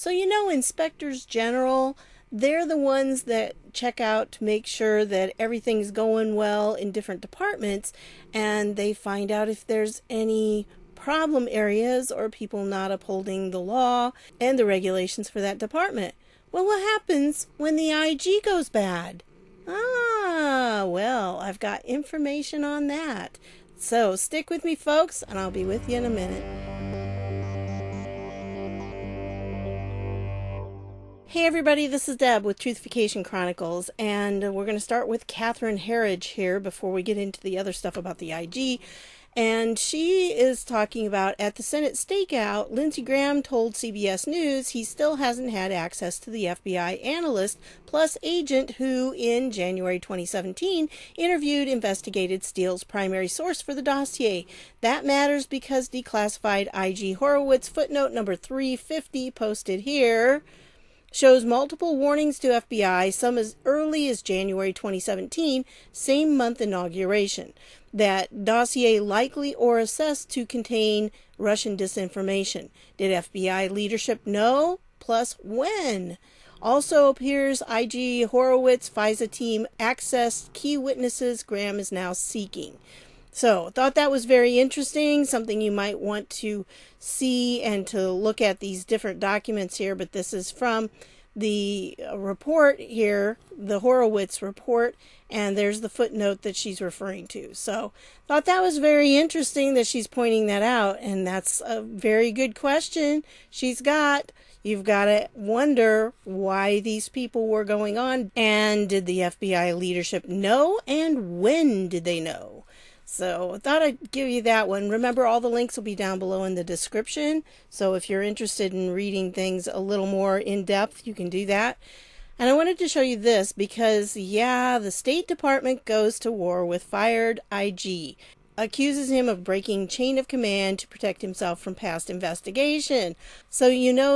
So inspectors general, they're the ones that check out to make sure that everything's going well in different departments, and they find out if there's any problem areas or people not upholding the law and the regulations for that department. Well, what happens when the IG goes bad? Well, I've got information on that. So stick with me, folks, and I'll be with you in a minute. Hey everybody, this is Deb with Truthification Chronicles, and we're going to start with Catherine Herridge here before we get into the other stuff about the IG. And she is talking about, at the Senate stakeout, Lindsey Graham told CBS News he still hasn't had access to the FBI analyst plus agent who, in January 2017, interviewed investigated Steele's primary source for the dossier. That matters because declassified IG Horowitz footnote number 350 posted here shows multiple warnings to FBI, some as early as January 2017, same month inauguration, that dossier likely or assessed to contain Russian disinformation. Did FBI leadership know? Plus, when? Also appears IG Horowitz FISA team accessed key witnesses Graham is now seeking. So, thought that was very interesting, something you might want to see and to look at these different documents here, but this is from the report here, the Horowitz report, and there's the footnote that she's referring to. So, thought that was very interesting that she's pointing that out, and that's a very good question she's got. You've got to wonder why these people were going on, and did the FBI leadership know, and when did they know? So I thought I'd give you that one. Remember, all the links will be down below in the description. So if you're interested in reading things a little more in depth, you can do that. And I wanted to show you this because, the State Department goes to war with fired IG. Accuses him of breaking chain of command to protect himself from past investigation. So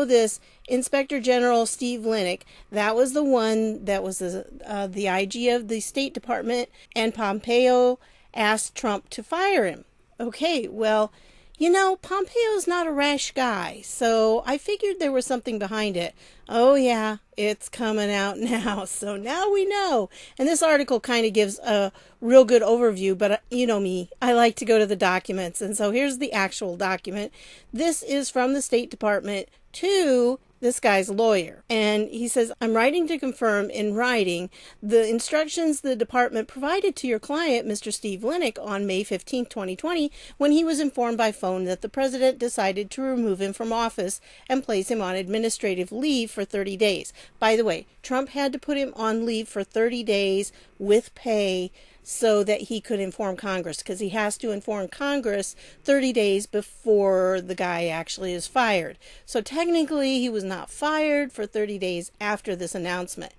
this Inspector General Steve Linick, that was the one that was the IG of the State Department, and Pompeo asked Trump to fire him. Okay, well, Pompeo's not a rash guy, so I figured there was something behind it. Oh yeah, it's coming out now, so now we know. And this article kind of gives a real good overview, but you know me, I like to go to the documents, and so here's the actual document. This is from the State Department to this guy's lawyer, and he says, I'm writing to confirm in writing the instructions the department provided to your client, Mr. Steve Linick, on May 15, 2020, when he was informed by phone that the president decided to remove him from office and place him on administrative leave for 30 days. By the way, Trump had to put him on leave for 30 days with pay so that he could inform Congress, because he has to inform Congress 30 days before the guy actually is fired. So technically, he was not fired for 30 days after this announcement,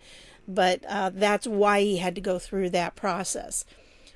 but that's why he had to go through that process.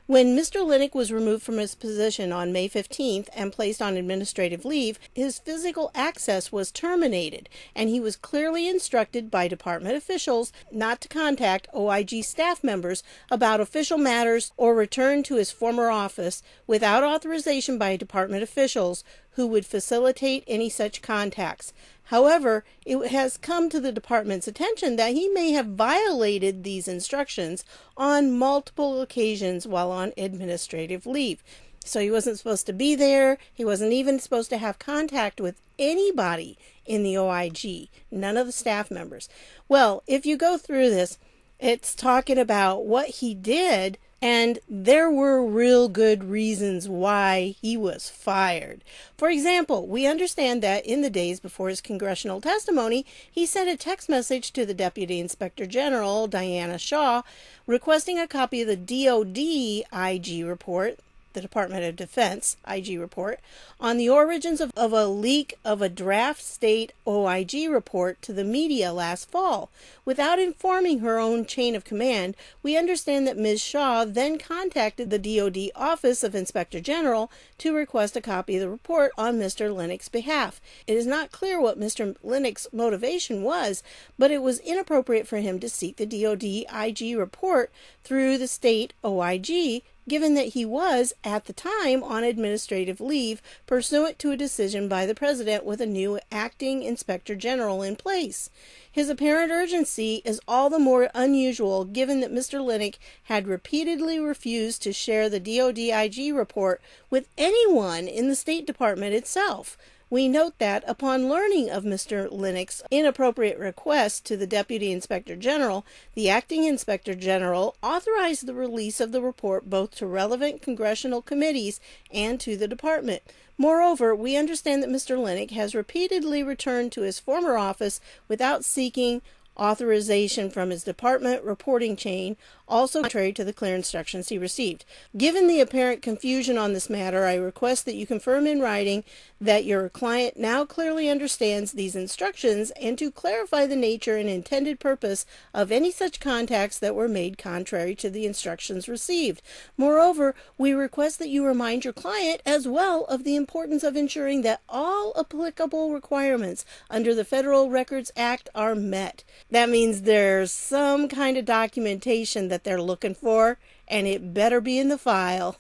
When Mr. Linick was removed from his position on May 15th and placed on administrative leave, his physical access was terminated, and he was clearly instructed by department officials not to contact OIG staff members about official matters or return to his former office without authorization by department officials who would facilitate any such contacts. However, it has come to the department's attention that he may have violated these instructions on multiple occasions while on administrative leave. So he wasn't supposed to be there. He wasn't even supposed to have contact with anybody in the OIG, none of the staff members. Well, if you go through this, it's talking about what he did, and there were real good reasons why he was fired. For example, we understand that in the days before his congressional testimony, he sent a text message to the Deputy Inspector General, Diana Shaw, requesting a copy of the DOD IG report, the Department of Defense IG report, on the origins of a leak of a draft state OIG report to the media last fall. Without informing her own chain of command, we understand that Ms. Shaw then contacted the DOD Office of Inspector General to request a copy of the report on Mr. Linick's behalf. It is not clear what Mr. Linick's motivation was, but it was inappropriate for him to seek the DOD IG report through the state OIG given that he was, at the time, on administrative leave pursuant to a decision by the President with a new acting Inspector General in place. His apparent urgency is all the more unusual given that Mr. Linick had repeatedly refused to share the DoD IG report with anyone in the State Department itself. We note that upon learning of Mr. Linick's inappropriate request to the Deputy Inspector General, the Acting Inspector General authorized the release of the report both to relevant congressional committees and to the department. Moreover, we understand that Mr. Linick has repeatedly returned to his former office without seeking authorization from his department reporting chain, also contrary to the clear instructions he received. Given the apparent confusion on this matter, I request that you confirm in writing that your client now clearly understands these instructions and to clarify the nature and intended purpose of any such contacts that were made contrary to the instructions received. Moreover, we request that you remind your client as well of the importance of ensuring that all applicable requirements under the Federal Records Act are met. That means there's some kind of documentation that they're looking for, and it better be in the file.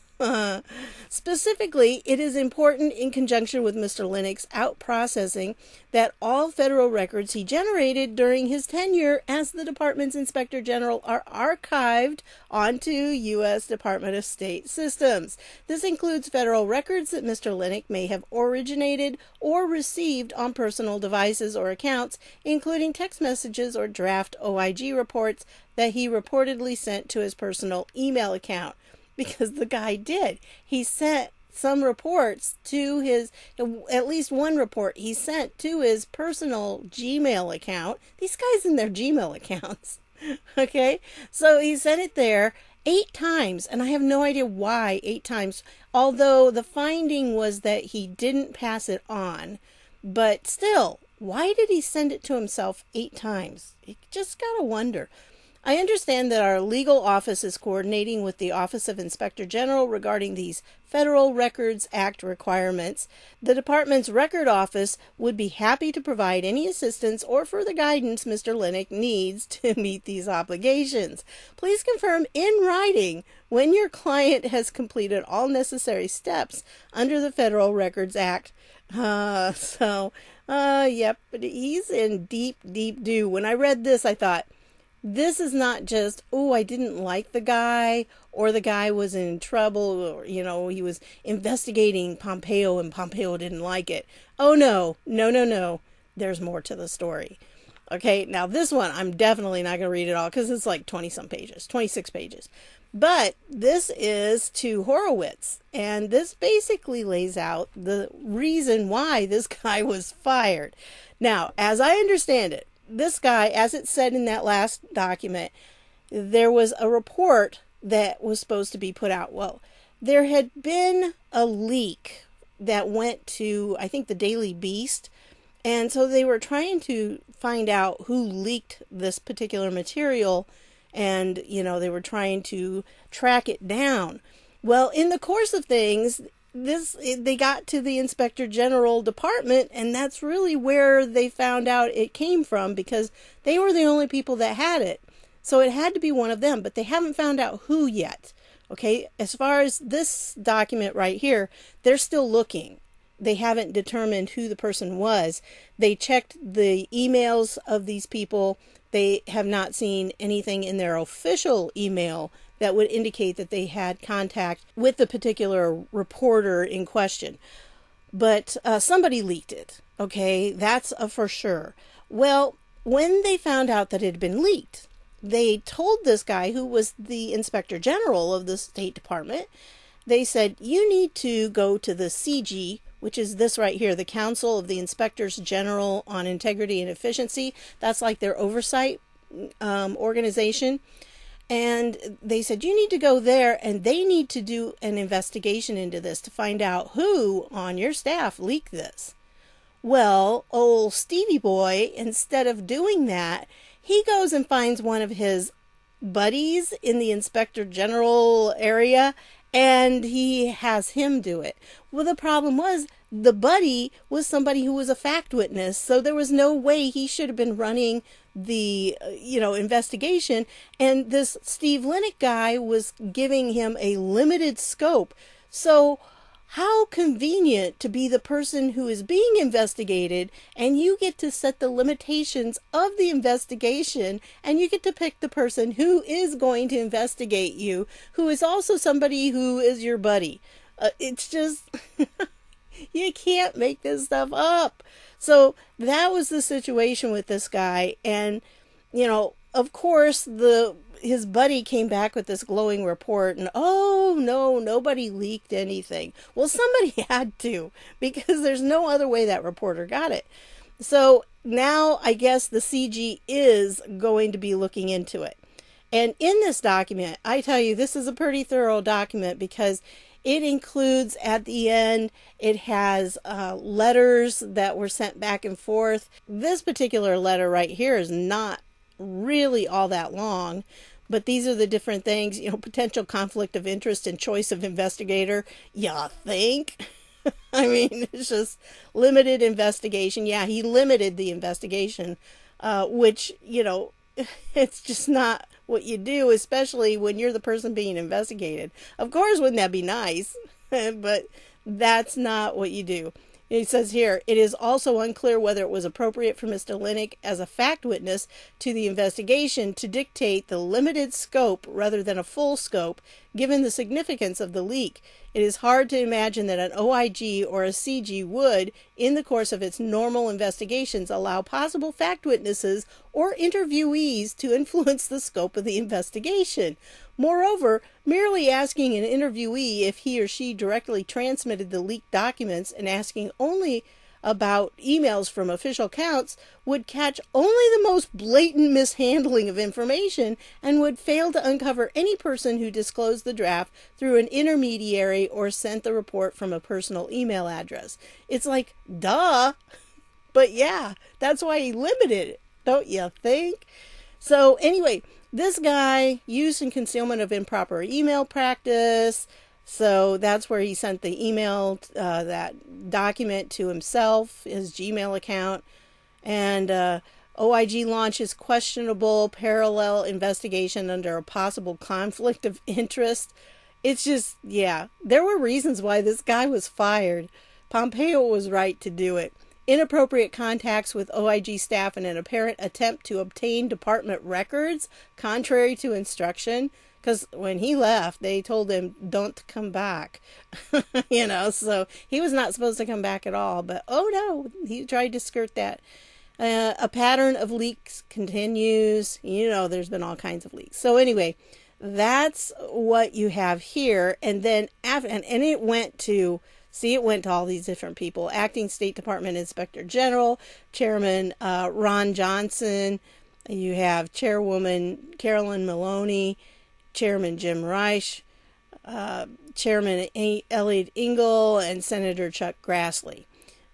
Specifically, it is important in conjunction with Mr. Linick's out-processing that all federal records he generated during his tenure as the department's Inspector General are archived onto U.S. Department of State systems. This includes federal records that Mr. Linick may have originated or received on personal devices or accounts, including text messages or draft OIG reports that he reportedly sent to his personal email account. Because the guy did. He sent some reports to his, at least one report he sent to his personal Gmail account. These guys in their Gmail accounts. Okay? So he sent it there 8 times, and I have no idea why 8 times. Although the finding was that he didn't pass it on. But still, why did he send it to himself 8 times? You just gotta wonder. I understand that our legal office is coordinating with the Office of Inspector General regarding these Federal Records Act requirements. The department's record office would be happy to provide any assistance or further guidance Mr. Linick needs to meet these obligations. Please confirm in writing when your client has completed all necessary steps under the Federal Records Act. Yep, but he's in deep, deep doo. When I read this, I thought, this is not just, oh, I didn't like the guy, or the guy was in trouble, or, he was investigating Pompeo and Pompeo didn't like it. Oh, no. There's more to the story. Okay, now this one, I'm definitely not going to read it all because it's like 20-some pages, 26 pages. But this is to Horowitz, and this basically lays out the reason why this guy was fired. Now, as I understand it, this guy, as it said in that last document, there was a report that was supposed to be put out. Well, there had been a leak that went to, I think, the Daily Beast. And so they were trying to find out who leaked this particular material. And, they were trying to track it down. Well, in the course of things, they got to the Inspector General department, and that's really where they found out it came from, because they were the only people that had it. So it had to be one of them, but they haven't found out who yet. Okay, as far as this document right here, they're still looking. They haven't determined who the person was. They checked the emails of these people. They have not seen anything in their official email that would indicate that they had contact with the particular reporter in question. But somebody leaked it. Okay, that's for sure. Well, when they found out that it had been leaked, they told this guy, who was the Inspector General of the State Department, they said, you need to go to the CIGIE, which is this right here, the Council of the Inspectors General on Integrity and Efficiency. That's like their oversight organization. And they said, you need to go there, and they need to do an investigation into this to find out who on your staff leaked this. Well, old Stevie Boy, instead of doing that, he goes and finds one of his buddies in the Inspector General area, and he has him do it. Well, the problem was the buddy was somebody who was a fact witness, so there was no way he should have been running the investigation. And this Steve Linick guy was giving him a limited scope. So how convenient to be the person who is being investigated, and you get to set the limitations of the investigation, and you get to pick the person who is going to investigate you, who is also somebody who is your buddy. It's just, you can't make this stuff up. So that was the situation with this guy. And, of course, his buddy came back with this glowing report, and oh no, nobody leaked anything. Well, somebody had to, because there's no other way that reporter got it. So now I guess the CIGIE is going to be looking into it. And in this document, I tell you, this is a pretty thorough document, because it includes, at the end, it has letters that were sent back and forth. This particular letter right here is not really all that long, but these are the different things, potential conflict of interest and choice of investigator. You think? I mean, it's just limited investigation. Yeah, he limited the investigation, which, it's just not what you do, especially when you're the person being investigated. Of course, wouldn't that be nice? But that's not what you do. It says here, it is also unclear whether it was appropriate for Mr. Linick as a fact witness to the investigation to dictate the limited scope rather than a full scope, given the significance of the leak. It is hard to imagine that an OIG or a CIGIE would, in the course of its normal investigations, allow possible fact witnesses or interviewees to influence the scope of the investigation. Moreover, merely asking an interviewee if he or she directly transmitted the leaked documents and asking only about emails from official accounts would catch only the most blatant mishandling of information and would fail to uncover any person who disclosed the draft through an intermediary or sent the report from a personal email address. It's like, duh. But yeah, that's why he limited it, don't you think? So anyway, this guy, use and concealment of improper email practice. So that's where he sent the email, that document to himself, his Gmail account. And OIG launches questionable parallel investigation under a possible conflict of interest. It's just, yeah, there were reasons why this guy was fired. Pompeo was right to do it. Inappropriate contacts with OIG staff and an apparent attempt to obtain department records, contrary to instruction. Because when he left, they told him, don't come back. So he was not supposed to come back at all. But, oh no, he tried to skirt that. A pattern of leaks continues. There's been all kinds of leaks. So anyway, that's what you have here. And then, and it went to... See, it went to all these different people. Acting State Department Inspector General, Chairman Ron Johnson. You have Chairwoman Carolyn Maloney, Chairman Jim Reich, Chairman Elliot Engel, and Senator Chuck Grassley.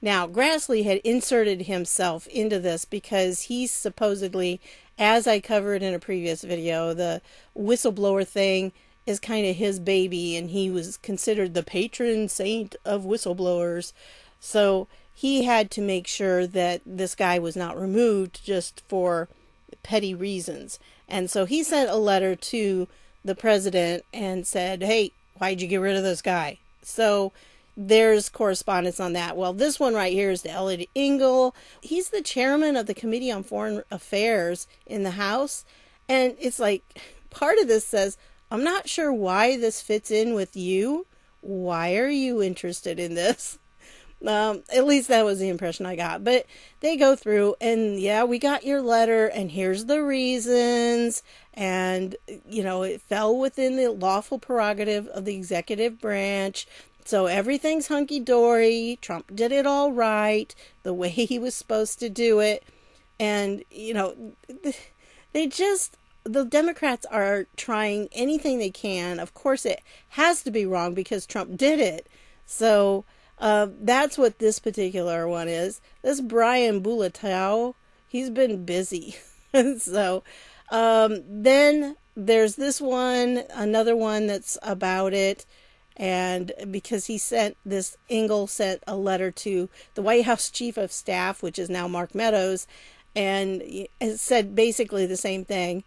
Now, Grassley had inserted himself into this because he's supposedly, as I covered in a previous video, the whistleblower thing is kind of his baby, and he was considered the patron saint of whistleblowers. So he had to make sure that this guy was not removed just for petty reasons. And so he sent a letter to the president and said, hey, why'd you get rid of this guy? So there's correspondence on that. Well, this one right here is to Elliot Engel. He's the chairman of the Committee on Foreign Affairs in the House. And it's like, part of this says, I'm not sure why this fits in with you. Why are you interested in this? At least that was the impression I got. But they go through and, yeah, we got your letter and here's the reasons. And, it fell within the lawful prerogative of the executive branch. So everything's hunky-dory. Trump did it all right, the way he was supposed to do it. And, the Democrats are trying anything they can. Of course, it has to be wrong because Trump did it. So that's what this particular one is. This Brian Bulatao, he's been busy. So then there's this one, another one that's about it. And because Engel sent a letter to the White House Chief of Staff, which is now Mark Meadows, and it said basically the same thing.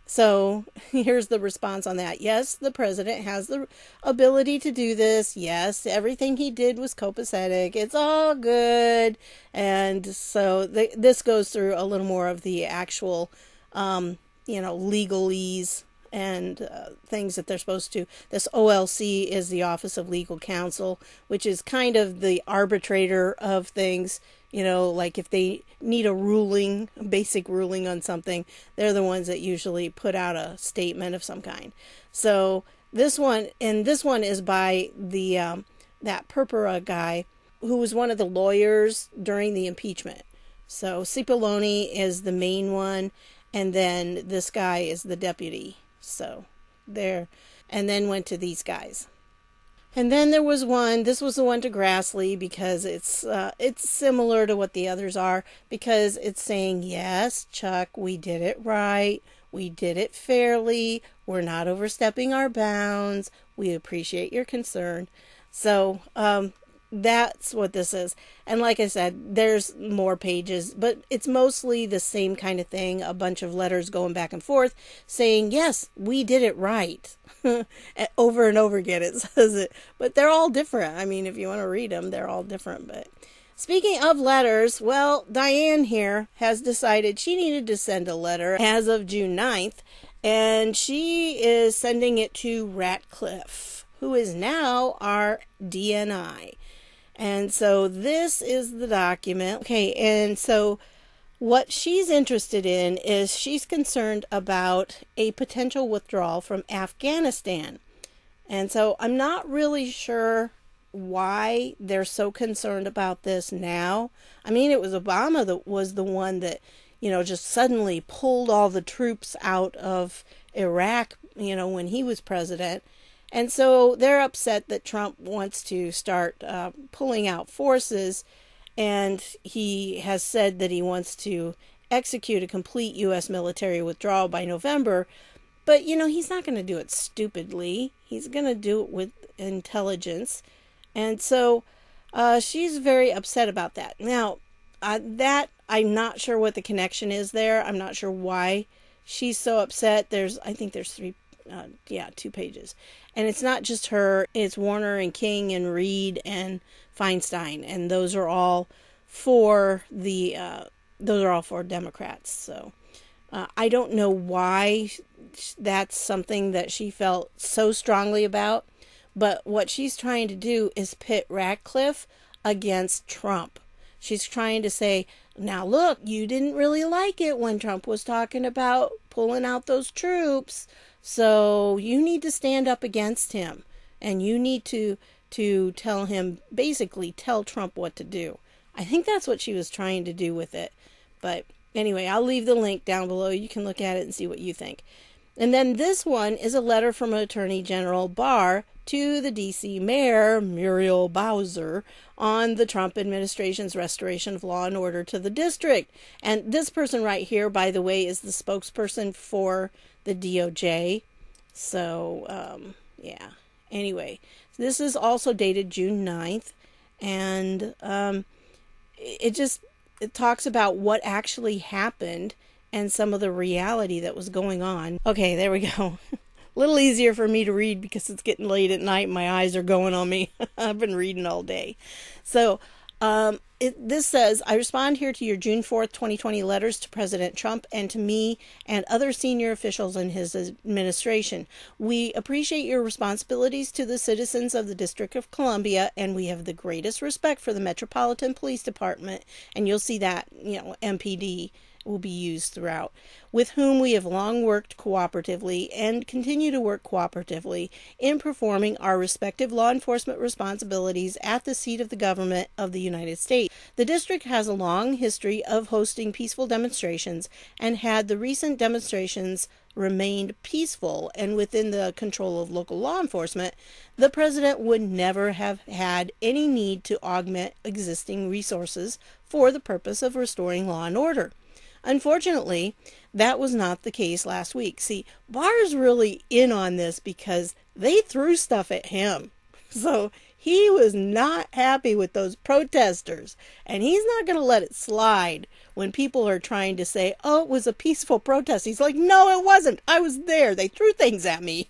So here's the response on that. Yes, the president has the ability to do this. Yes, everything he did was copacetic. It's all good. And so this goes through a little more of the actual, legalese and things that they're supposed to. This OLC is the Office of Legal Counsel, which is kind of the arbitrator of things. Like if they need a basic ruling on something, they're the ones that usually put out a statement of some kind. So this one is by the that Purpura guy who was one of the lawyers during the impeachment. So Cipollone is the main one, and then this guy is the deputy. So there, and then went to these guys. And then there was one, this was the one to Grassley, because it's similar to what the others are, because it's saying, yes, Chuck, we did it right. We did it fairly. We're not overstepping our bounds. We appreciate your concern. So, that's what this is. And like I said, there's more pages, but it's mostly the same kind of thing. A bunch of letters going back and forth saying, yes, we did it right. Over and over again it says it. But they're all different. I mean, if you want to read them, they're all different. But speaking of letters, well, Diane here has decided she needed to send a letter as of June 9th. And she is sending it to Ratcliffe, who is now our DNI. And so this is the document. Okay, and so what she's interested in is she's concerned about a potential withdrawal from Afghanistan. And so I'm not really sure why they're so concerned about this now. I mean, it was Obama that was the one that, just suddenly pulled all the troops out of Iraq, when he was president. And so they're upset that Trump wants to start pulling out forces, and he has said that he wants to execute a complete U.S. military withdrawal by November. But, he's not going to do it stupidly. He's going to do it with intelligence. And so she's very upset about that. Now, I'm not sure what the connection is there. I'm not sure why she's so upset. I think there's 2 pages. And it's not just her, it's Warner and King and Reade and Feinstein, and those are all for Democrats. So I don't know why that's something that she felt so strongly about, but what she's trying to do is pit Ratcliffe against Trump. She's trying to say, now look, you didn't really like it when Trump was talking about pulling out those troops. So you need to stand up against him, and you need to tell Trump what to do. I think that's what she was trying to do with it. But anyway, I'll leave the link down below. You can look at it and see what you think. And then this one is a letter from Attorney General Barr to the D.C. Mayor, Muriel Bowser, on the Trump administration's restoration of law and order to the district. And this person right here, by the way, is the spokesperson for the DOJ. So, yeah. Anyway, this is also dated June 9th. And it talks about what actually happened and some of the reality that was going on. Okay, there we go. A little easier for me to read because it's getting late at night and my eyes are going on me. I've been reading all day. So this says, I respond here to your June 4th, 2020 letters to President Trump and to me and other senior officials in his administration. We appreciate your responsibilities to the citizens of the District of Columbia, and we have the greatest respect for the Metropolitan Police Department, and you'll see that, MPD will be used throughout, with whom we have long worked cooperatively and continue to work cooperatively in performing our respective law enforcement responsibilities at the seat of the government of the United States. The district has a long history of hosting peaceful demonstrations, and had the recent demonstrations remained peaceful and within the control of local law enforcement, the president would never have had any need to augment existing resources for the purpose of restoring law and order. Unfortunately, that was not the case last week. See, Barr's really in on this because they threw stuff at him. So he was not happy with those protesters, and he's not going to let it slide when people are trying to say, oh, it was a peaceful protest. He's like, no, it wasn't. I was there. They threw things at me.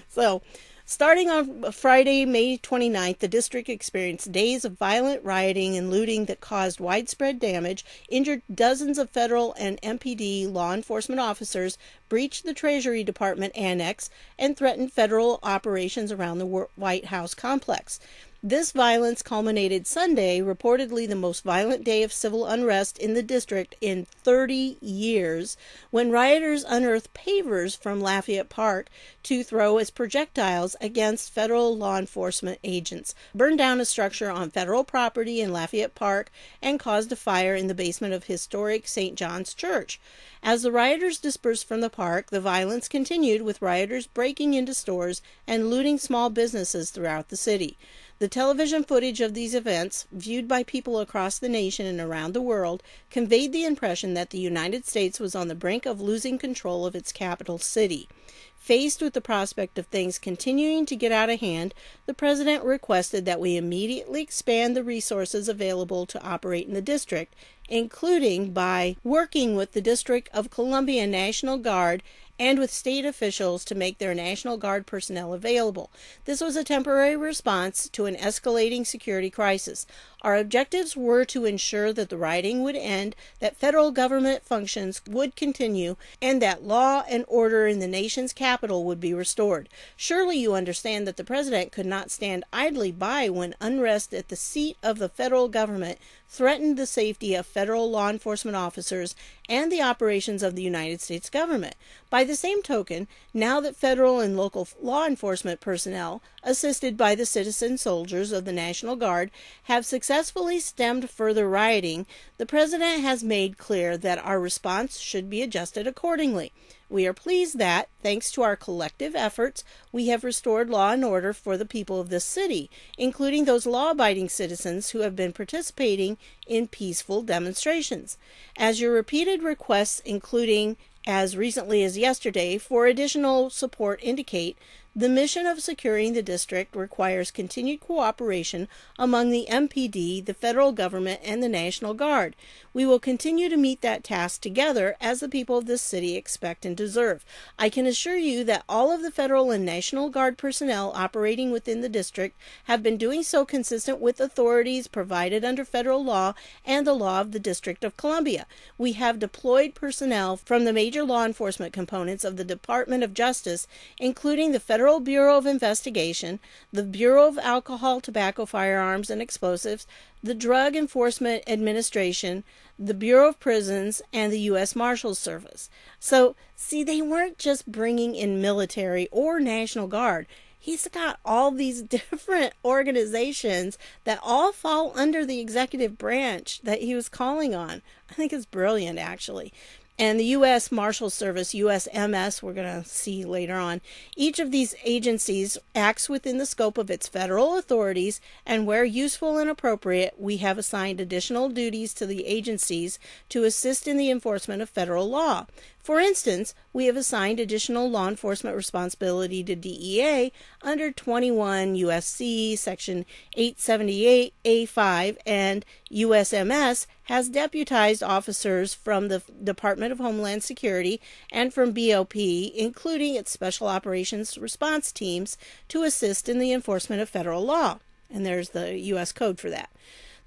So starting on Friday, May 29th, the district experienced days of violent rioting and looting that caused widespread damage, injured dozens of federal and MPD law enforcement officers, breached the Treasury Department annex, and threatened federal operations around the White House complex. This violence culminated Sunday, reportedly the most violent day of civil unrest in the district in 30 years, when rioters unearthed pavers from Lafayette Park to throw as projectiles against federal law enforcement agents, burned down a structure on federal property in Lafayette Park, and caused a fire in the basement of historic St. John's Church. As the rioters dispersed from the park, the violence continued, with rioters breaking into stores and looting small businesses throughout the city. The television footage of these events, viewed by people across the nation and around the world, conveyed the impression that the United States was on the brink of losing control of its capital city. Faced with the prospect of things continuing to get out of hand, the president requested that we immediately expand the resources available to operate in the district, including by working with the District of Columbia National Guard and with state officials to make their National Guard personnel available. This was a temporary response to an escalating security crisis. Our objectives were to ensure that the rioting would end, that federal government functions would continue, and that law and order in the nation's capital would be restored. Surely you understand that the president could not stand idly by when unrest at the seat of the federal government threatened the safety of federal law enforcement officers and the operations of the United States government. By the same token, now that federal and local law enforcement personnel, assisted by the citizen soldiers of the National Guard, have successfully stemmed further rioting, the president has made clear that our response should be adjusted accordingly. We are pleased that, thanks to our collective efforts, we have restored law and order for the people of this city, including those law-abiding citizens who have been participating in peaceful demonstrations. As your repeated requests, including as recently as yesterday, for additional support indicate, the mission of securing the district requires continued cooperation among the MPD, the federal government, and the National Guard. We will continue to meet that task together as the people of this city expect and deserve. I can assure you that all of the federal and National Guard personnel operating within the district have been doing so consistent with authorities provided under federal law and the law of the District of Columbia. We have deployed personnel from the major law enforcement components of the Department of Justice, including the Federal Bureau of Investigation, the Bureau of Alcohol, Tobacco, Firearms, and Explosives, the Drug Enforcement Administration, the Bureau of Prisons, and the U.S. Marshals Service. So, see, they weren't just bringing in military or National Guard. He's got all these different organizations that all fall under the executive branch that he was calling on. I think it's brilliant, actually. And the U.S. Marshals Service, USMS, we're going to see later on. Each of these agencies acts within the scope of its federal authorities, and where useful and appropriate, we have assigned additional duties to the agencies to assist in the enforcement of federal law. For instance, we have assigned additional law enforcement responsibility to DEA under 21 U.S.C. Section 878A5, and USMS has deputized officers from the Department of Homeland Security and from BOP, including its Special Operations Response Teams, to assist in the enforcement of federal law. And there's the U.S. Code for that.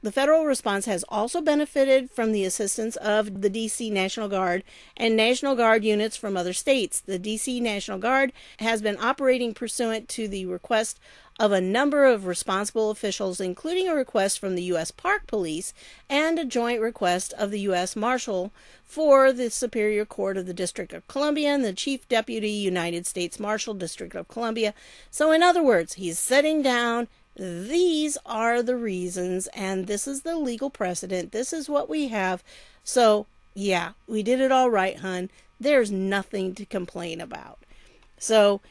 The federal response has also benefited from the assistance of the D.C. National Guard and National Guard units from other states. The D.C. National Guard has been operating pursuant to the request of a number of responsible officials, including a request from the U.S. Park Police and a joint request of the U.S. Marshal for the Superior Court of the District of Columbia and the Chief Deputy United States Marshal, District of Columbia. So in other words, he's setting down, these are the reasons, and this is the legal precedent. This is what we have. So, yeah, we did it all right, hun. There's nothing to complain about. So,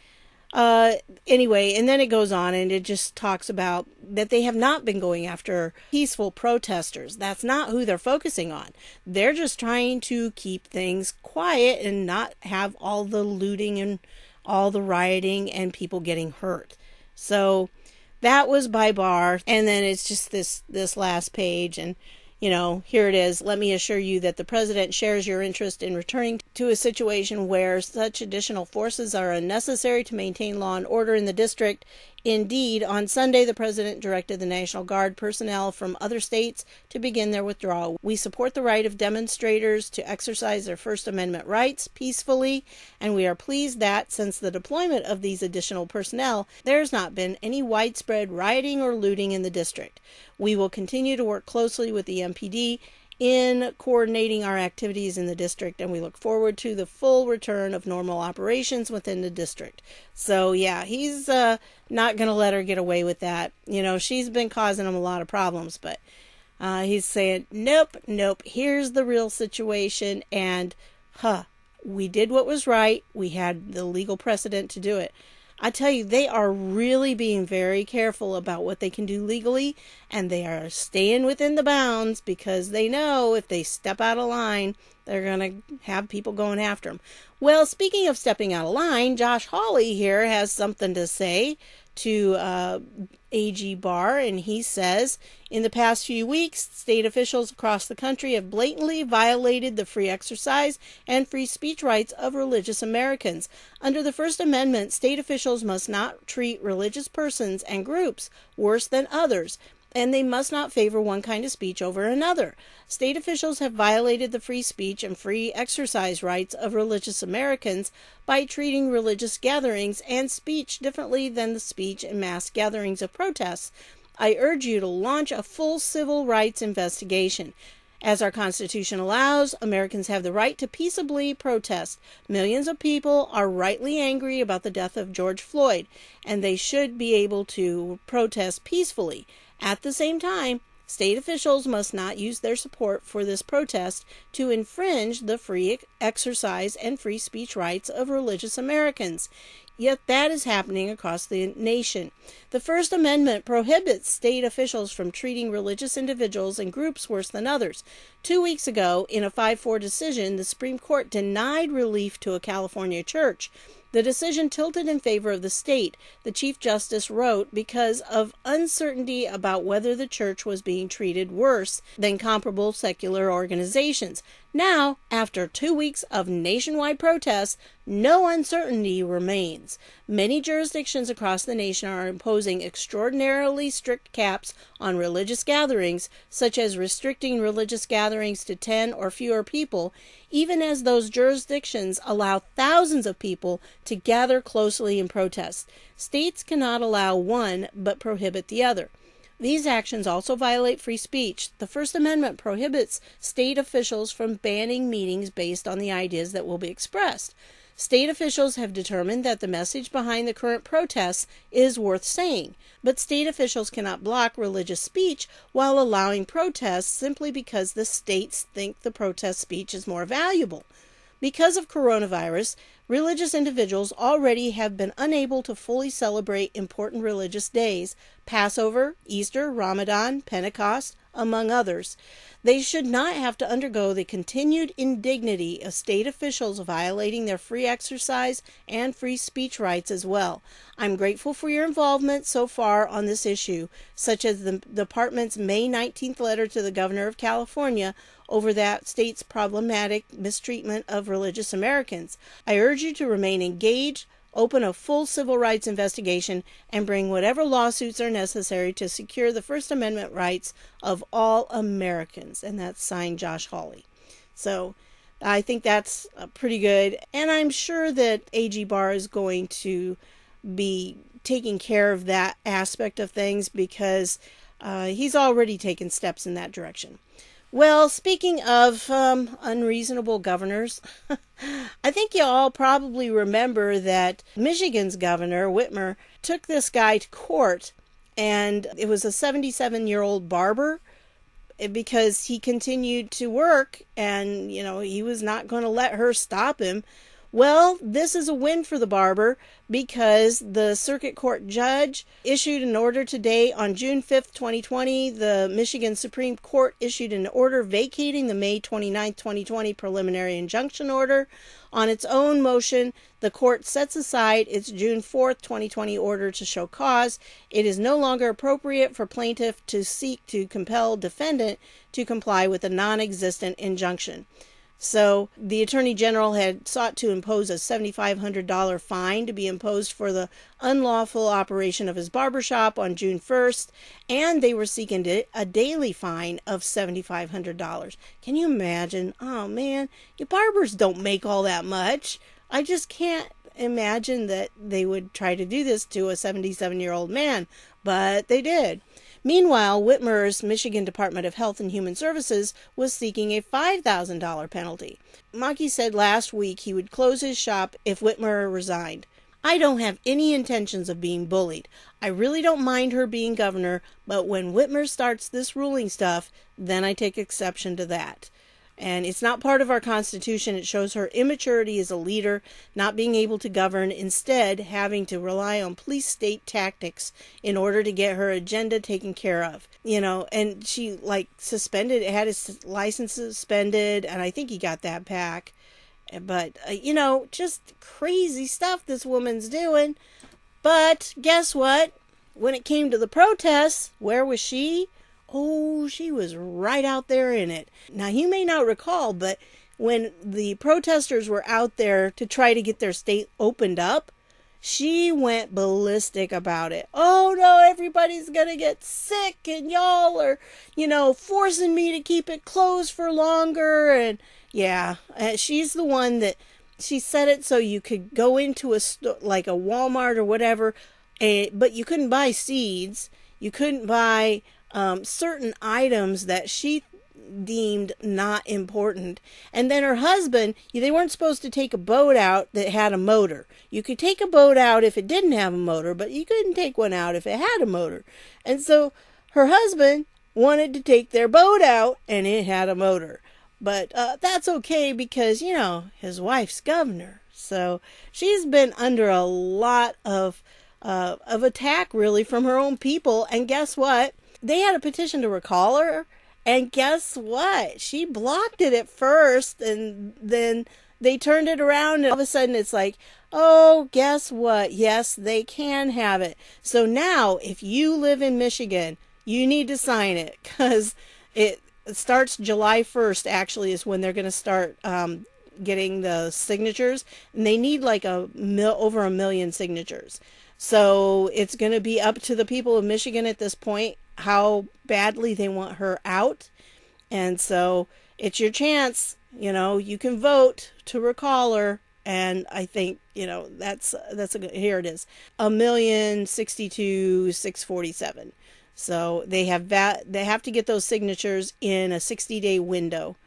anyway, and then it goes on and it just talks about that they have not been going after peaceful protesters. That's not who they're focusing on. They're just trying to keep things quiet and not have all the looting and all the rioting and people getting hurt. So, that was by Barr. And then it's just this last page. And, here it is. Let me assure you that the president shares your interest in returning to a situation where such additional forces are unnecessary to maintain law and order in the district. Indeed, on Sunday, the president directed the National Guard personnel from other states to begin their withdrawal. We support the right of demonstrators to exercise their First Amendment rights peacefully, and we are pleased that, since the deployment of these additional personnel, there has not been any widespread rioting or looting in the district. We will continue to work closely with the MPD in coordinating our activities in the district, and we look forward to the full return of normal operations within the district. So yeah, he's not going to let her get away with that. She's been causing him a lot of problems, but he's saying, nope, here's the real situation, and we did what was right. We had the legal precedent to do it. I tell you, they are really being very careful about what they can do legally, and they are staying within the bounds because they know if they step out of line, they're going to have people going after them. Well, speaking of stepping out of line, Josh Hawley here has something to say to AG Barr, and he says, in the past few weeks, state officials across the country have blatantly violated the free exercise and free speech rights of religious Americans. Under the First Amendment, state officials must not treat religious persons and groups worse than others, and they must not favor one kind of speech over another. State officials have violated the free speech and free exercise rights of religious Americans by treating religious gatherings and speech differently than the speech and mass gatherings of protests. I urge you to launch a full civil rights investigation. As our Constitution allows, Americans have the right to peaceably protest. Millions of people are rightly angry about the death of George Floyd, and they should be able to protest peacefully. At the same time, state officials must not use their support for this protest to infringe the free exercise and free speech rights of religious Americans. Yet that is happening across the nation. The First Amendment prohibits state officials from treating religious individuals and groups worse than others. 2 weeks ago, in a 5-4 decision, the Supreme Court denied relief to a California church. The decision tilted in favor of the state, the Chief Justice wrote, because of uncertainty about whether the church was being treated worse than comparable secular organizations. Now, after 2 weeks of nationwide protests, no uncertainty remains. Many jurisdictions across the nation are imposing extraordinarily strict caps on religious gatherings, such as restricting religious gatherings to 10 or fewer people, even as those jurisdictions allow thousands of people to gather closely in protest. States cannot allow one but prohibit the other. These actions also violate free speech. The First Amendment prohibits state officials from banning meetings based on the ideas that will be expressed. State officials have determined that the message behind the current protests is worth saying, but state officials cannot block religious speech while allowing protests simply because the states think the protest speech is more valuable. Because of coronavirus, religious individuals already have been unable to fully celebrate important religious days, Passover, Easter, Ramadan, Pentecost, among others. They should not have to undergo the continued indignity of state officials violating their free exercise and free speech rights as well. I'm grateful for your involvement so far on this issue, such as the department's May 19th letter to the Governor of California over that state's problematic mistreatment of religious Americans. I urge you to remain engaged, open a full civil rights investigation, and bring whatever lawsuits are necessary to secure the First Amendment rights of all Americans. And that's signed Josh Hawley. So I think that's pretty good. And I'm sure that AG Barr is going to be taking care of that aspect of things because he's already taken steps in that direction. Well, speaking of unreasonable governors, I think you all probably remember that Michigan's Governor Whitmer took this guy to court, and it was a 77-year-old barber because he continued to work, and, he was not going to let her stop him. Well, this is a win for the barber because the circuit court judge issued an order today on June 5th, 2020. The Michigan Supreme Court issued an order vacating the May 29th, 2020 preliminary injunction order. On its own motion, the court sets aside its June 4th, 2020 order to show cause. It is no longer appropriate for plaintiff to seek to compel defendant to comply with a non-existent injunction. So the Attorney General had sought to impose a $7,500 fine to be imposed for the unlawful operation of his barbershop on June 1st, and they were seeking a daily fine of $7,500. Can you imagine? Oh man, your barbers don't make all that much. I just can't imagine that they would try to do this to a 77-year-old man, but they did. Meanwhile, Whitmer's Michigan Department of Health and Human Services was seeking a $5,000 penalty. Maki said last week he would close his shop if Whitmer resigned. I don't have any intentions of being bullied. I really don't mind her being governor, but when Whitmer starts this ruling stuff, then I take exception to that. And it's not part of our Constitution. It shows her immaturity as a leader, not being able to govern, instead having to rely on police state tactics in order to get her agenda taken care of. And she had his license suspended, and I think he got that back. But, just crazy stuff this woman's doing. But guess what? When it came to the protests, where was she? Oh, she was right out there in it. Now, you may not recall, but when the protesters were out there to try to get their state opened up, she went ballistic about it. Oh, no, everybody's going to get sick, and y'all are, forcing me to keep it closed for longer. And, yeah, she's the one that, she said it so you could go into a store, like a Walmart or whatever, but you couldn't buy seeds. You couldn't buy certain items that she deemed not important. And then her husband, they weren't supposed to take a boat out that had a motor. You could take a boat out if it didn't have a motor, but you couldn't take one out if it had a motor. And so her husband wanted to take their boat out and it had a motor. But that's okay because, his wife's governor. So she's been under a lot of attack, really, from her own people. And guess what? They had a petition to recall her, and guess what? She blocked it at first, and then they turned it around, and all of a sudden it's like, oh, guess what? Yes, they can have it. So now, if you live in Michigan, you need to sign it, because it starts July 1st, actually, is when they're going to start getting the signatures, and they need like over 1 million signatures. So it's going to be up to the people of Michigan at this point how badly they want her out. And so it's your chance. You can vote to recall her. And I think, that's a good, here it is, 1,062,647. So they have to get those signatures in a 60-day window.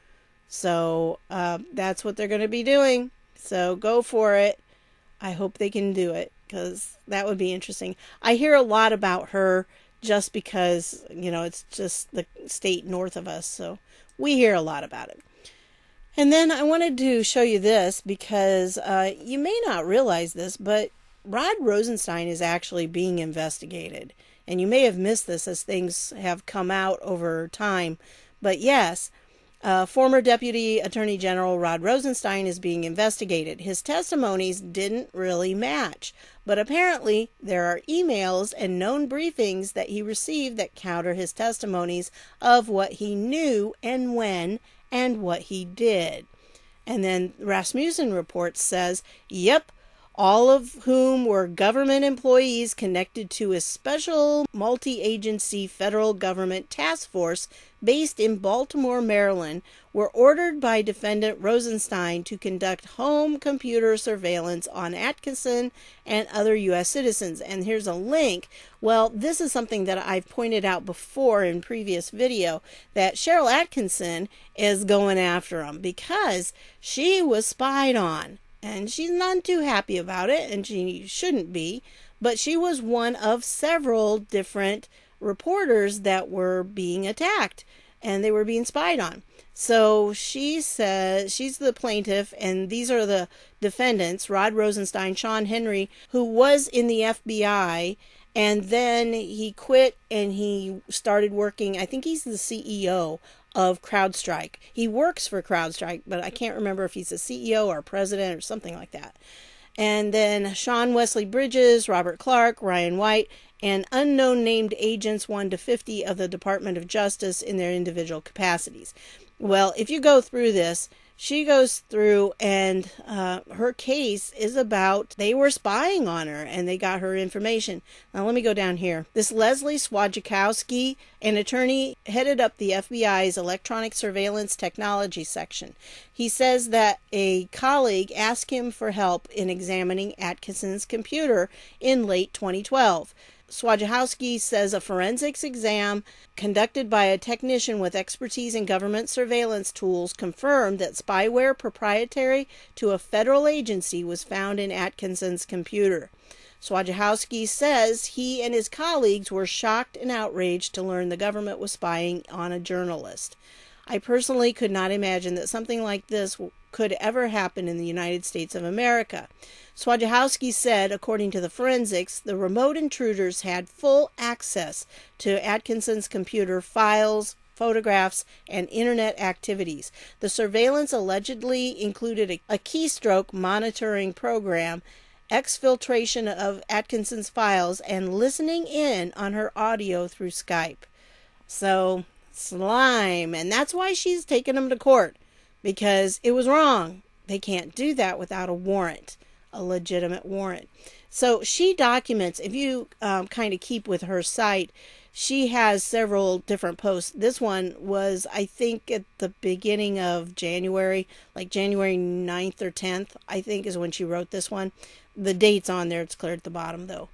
So that's what they're going to be doing. So go for it. I hope they can do it, because that would be interesting. I hear a lot about her just because, it's just the state north of us. So we hear a lot about it. And then I wanted to show you this because you may not realize this, but Rosenstein is actually being investigated. And you may have missed this as things have come out over time. But yes, former Deputy Attorney General Rod Rosenstein is being investigated. His testimonies didn't really match, but apparently there are emails and known briefings that he received that counter his testimonies of what he knew and when and what he did. And then Rasmussen reports says, yep, all of whom were government employees connected to a special multi-agency federal government task force based in Baltimore, Maryland, were ordered by defendant Rosenstein to conduct home computer surveillance on Attkisson and other U.S. citizens. And here's a link. Well, this is something that I've pointed out before in previous video, that Sheryl Attkisson is going after him because she was spied on. And she's not too happy about it, and she shouldn't be, but she was one of several different reporters that were being attacked, and they were being spied on. So she says she's the plaintiff, and these are the defendants: Rod Rosenstein, Sean Henry, who was in the FBI, and then he quit and he started working. I think he's the CEO of CrowdStrike. He works for CrowdStrike, but I can't remember if he's the CEO or president or something like that. And then Sean Wesley Bridges, Robert Clark, Ryan White, and unknown named agents 1 to 50 of the Department of Justice in their individual capacities. Well, if you go through this, she goes through, and her case is about they were spying on her and they got her information. Now, let me go down here. This Leslie Swadzikowski, an attorney, headed up the FBI's electronic surveillance technology section. He says that a colleague asked him for help in examining Attkisson's computer in late 2012. Swadzikowski says a forensics exam conducted by a technician with expertise in government surveillance tools confirmed that spyware proprietary to a federal agency was found in Attkisson's computer. Swadzikowski says he and his colleagues were shocked and outraged to learn the government was spying on a journalist. I personally could not imagine that something like this could ever happen in the United States of America. Swadzikowski said, according to the forensics, the remote intruders had full access to Attkisson's computer files, photographs, and internet activities. The surveillance allegedly included a keystroke monitoring program, exfiltration of Attkisson's files, and listening in on her audio through Skype. So, slime. And that's why she's taking them to court, because it was wrong. They can't do that without a warrant. A legitimate warrant. So she documents, if you kind of keep with her site, she has several different posts. This one was, I think, at the beginning of January, like January 9th or 10th, I think is when she wrote this one. The date's on there. It's clear at the bottom, though.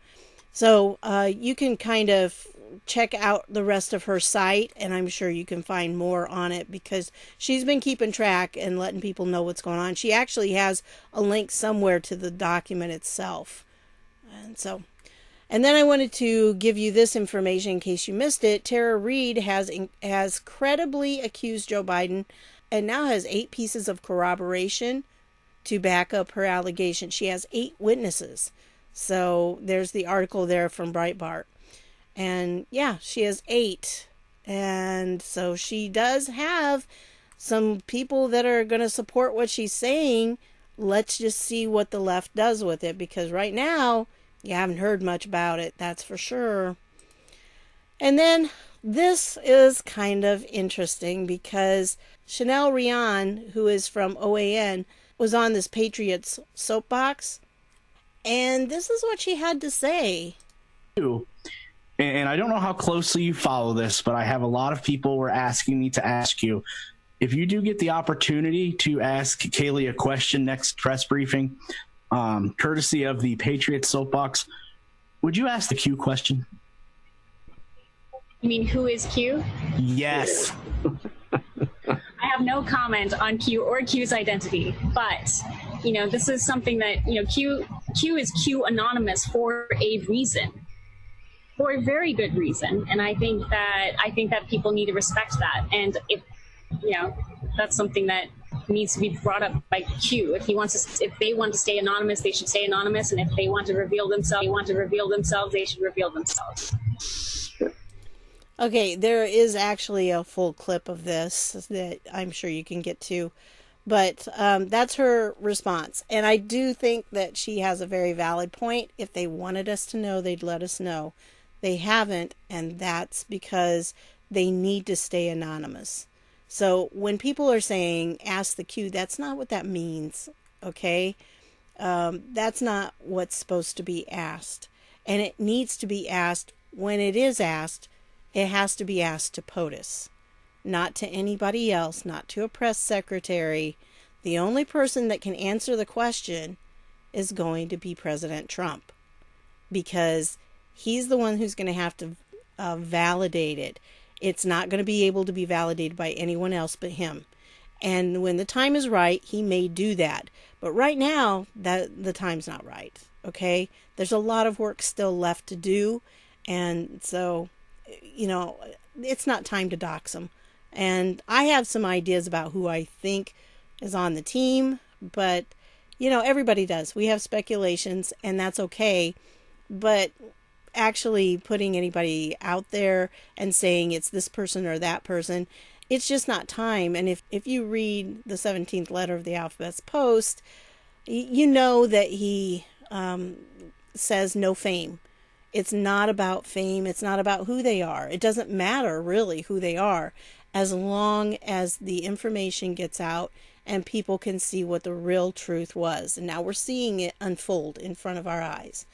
So you can kind of check out the rest of her site, and I'm sure you can find more on it because she's been keeping track and letting people know what's going on. She actually has a link somewhere to the document itself. And then I wanted to give you this information in case you missed it. Tara Reade has credibly accused Joe Biden and now has 8 pieces of corroboration to back up her allegation. She has 8 witnesses. So there's the article there from Breitbart. And yeah, she has 8. And so she does have some people that are going to support what she's saying. Let's just see what the left does with it, because right now you haven't heard much about it, that's for sure. And then this is kind of interesting because Chanel Rion, who is from OAN, was on this Patriots Soapbox. And this is what she had to say. And I don't know how closely you follow this, but I have a lot of people were asking me to ask you, if you do get the opportunity to ask Kaylee a question next press briefing, courtesy of the Patriots Soapbox, would you ask the Q question? You mean who is Q? Yes. I have no comment on Q or Q's identity, but this is something that Q is Q anonymous for a reason. For a very good reason, and I think that people need to respect that. And if that's something that needs to be brought up by Q. If they want to stay anonymous, they should stay anonymous, and if they want to reveal themselves, they should reveal themselves. Okay, there is actually a full clip of this that I'm sure you can get to, but that's her response. And I do think that she has a very valid point. If they wanted us to know, they'd let us know. They haven't, and that's because they need to stay anonymous. So when people are saying, ask the Q, that's not what that means, okay? That's not what's supposed to be asked. And it needs to be asked. When it is asked, it has to be asked to POTUS, not to anybody else, not to a press secretary. The only person that can answer the question is going to be President Trump, because he's the one who's going to have to validate it. It's not going to be able to be validated by anyone else but him. And when the time is right, he may do that. But right now, the time's not right. Okay? There's a lot of work still left to do. And so, it's not time to dox him. And I have some ideas about who I think is on the team, but, you know, everybody does. We have speculations, and that's okay. But actually putting anybody out there and saying it's this person or that person, it's just not time. And if you read the 17th letter of the Alphabet's Post, you know that he says no fame. It's not about fame. It's not about who they are. It doesn't matter really who they are, as long as the information gets out and people can see what the real truth was. And now we're seeing it unfold in front of our eyes.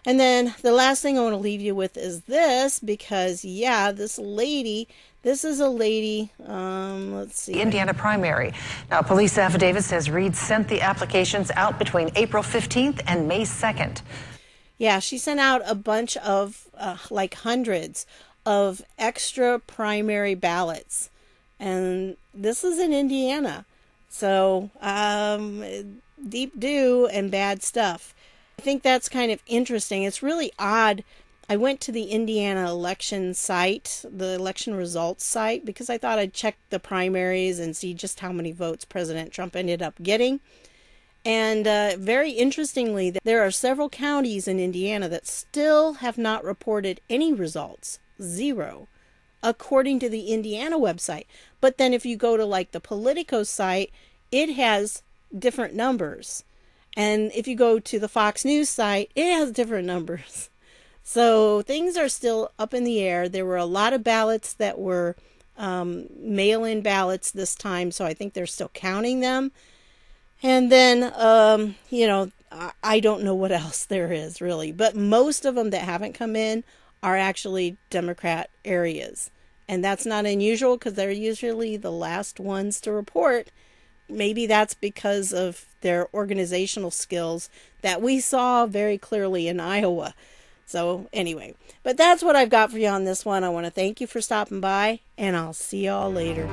And then the last thing I want to leave you with is this, because, yeah, this is a lady, let's see. The Indiana primary. Now, police affidavit says Reade sent the applications out between April 15th and May 2nd. Yeah, she sent out a bunch of, like hundreds of extra primary ballots. And this is in Indiana. So, deep do and bad stuff. I think that's kind of interesting. It's really odd. I went to the Indiana election site, the election results site, because I thought I'd check the primaries and see just how many votes President Trump ended up getting. And very interestingly, there are several counties in Indiana that still have not reported any results. 0, according to the Indiana website. But then if you go to like the Politico site, it has different numbers. And if you go to the Fox News site, it has different numbers. So things are still up in the air. There were a lot of ballots that were mail-in ballots this time, so I think they're still counting them. And then, you know, I don't know what else there is, really. But most of them that haven't come in are actually Democrat areas. And that's not unusual because they're usually the last ones to report. Maybe that's because of their organizational skills that we saw very clearly in Iowa. So anyway, but that's what I've got for you on this one. I want to thank you for stopping by, and I'll see y'all later.